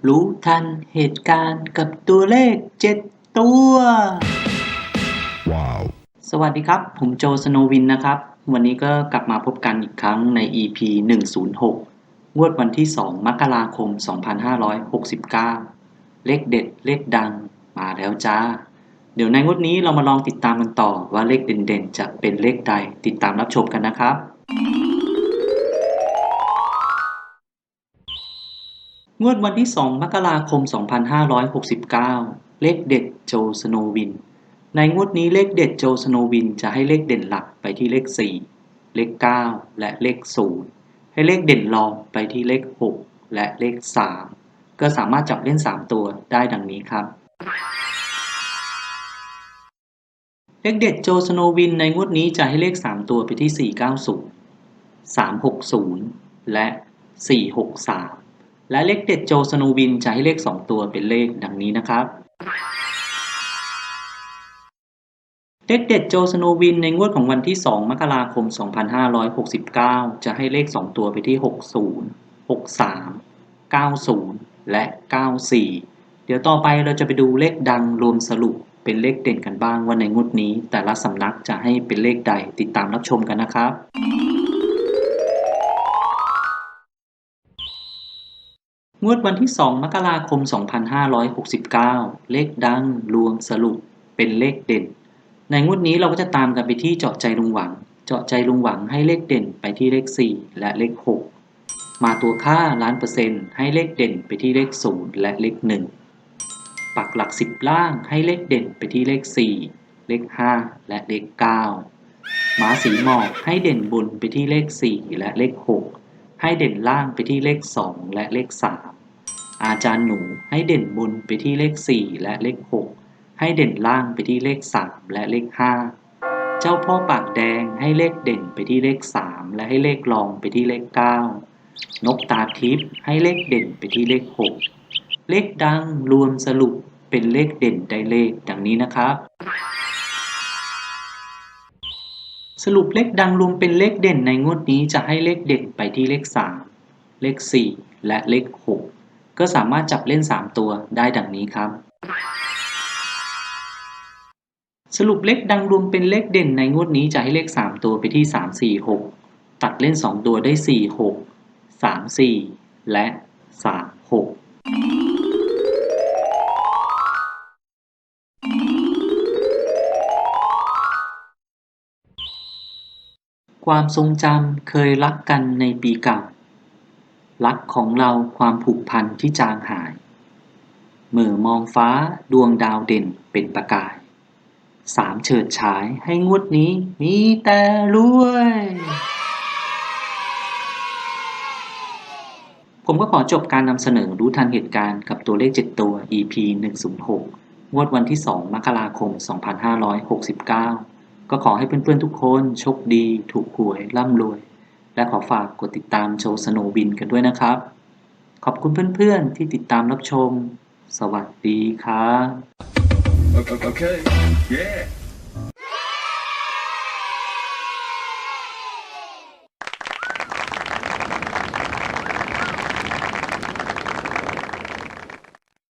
รู้ทันเหตุการณ์กับตัวเลข7ตัวว้าวสวัสดีครับผมโจสโนวินนะครับวันนี้ก็กลับมาพบกันอีกครั้งใน EP 106งวดวันที่2มกราคม2569เลขเด็ดเลขดังมาแล้วจ้าเดี๋ยวในงวดนี้เรามาลองติดตามกันต่อว่าเลขเด่นๆจะเป็นเลขใดติดตามรับชมกันนะครับงวดวันที่2มกราคม2569เลขเด็ดโจสโนวินในงวดนี้เลขเด็ดโจสโนวินจะให้เลขเด่นหลักไปที่เลข4เลข9และเลข0ให้เลขเด่นรองไปที่เลข6และเลข3ก็สามารถจับเล่น3ตัวได้ดังนี้ครับเลขเด็ดโจสโนวินในงวดนี้จะให้เลข3ตัวไปที่490 360และ463และเลขเด็ดโจสโนวินจะให้เลข2ตัวเป็นเลขดังนี้นะครับเลขเด็ดโจสโนวินในงวดของวันที่2มกราคม2569จะให้เลข2ตัวไปที่60 63 90และ94เดี๋ยวต่อไปเราจะไปดูเลขดังรวมสรุปเป็นเลขเด่นกันบ้างว่าในงวดนี้แต่ละสำนักจะให้เป็นเลขใดติดตามรับชมกันนะครับงวดวันที่2มกราคม2569เลขดังรวมสรุปเป็นเลขเด่นในงวดนี้เราก็จะตามกันไปที่เจาะใจลุงหวังเจาะใจลุงหวังให้เลขเด่นไปที่เลข4และเลข6มาตัวค่าล้านเปอร์เซ็นต์ให้เลขเด่นไปที่เลข0และเลข1ปักหลัก10ล่างให้เลขเด่นไปที่เลข4เลข5และเลข9หมาสีหมอกให้เด่นบนไปที่เลข4และเลข6ให้เด่นล่างไปที่เลข2และเลข3อาจารย์หนูให้เด่นบนไปที่เลข4และเลข6ให้เด่นล่างไปที่เลข3และเลข5เจ้าพ่อปากแดงให้เลขเด่นไปที่เลข3และให้เลขรองไปที่เลข9นกตาทิพย์ให้เลขเด่นไปที่เลข6เลขดังรวมสรุปเป็นเลขเด่นได้เลขดังนี้นะครับสรุปเลขดังรวมเป็นเลขเด่นในงวดนี้จะให้เลขเด่นไปที่เลข3เลข4และเลข6ก็สามารถจับเล่น3ตัวได้ดังนี้ครับสรุปเลขดังรวมเป็นเลขเด่นในงวดนี้จะให้เลข3ตัวไปที่3 4 6ตัดเล่น2ตัวได้4 6 3 4และ3 6ความทรงจำเคยรักกันในปีเก่ารักของเราความผูกพันที่จางหายเหม่อมองฟ้าดวงดาวเด่นเป็นประกาย3เฉิดฉายให้งวดนี้มีแต่รวยผมก็ขอจบการนำเสนอรู้ทันเหตุการณ์กับตัวเลข7ตัว EP 106งวดวันที่2มกราคม2569ก็ขอให้เพื่อนๆทุกคนโชคดีถูกหวยร่ำรวยและขอฝากกดติดตามโชว์สโนว์วินกันด้วยนะครับขอบคุณเพื่อนๆที่ติดตามรับชมสวัสดีครับ Okay. Yeah.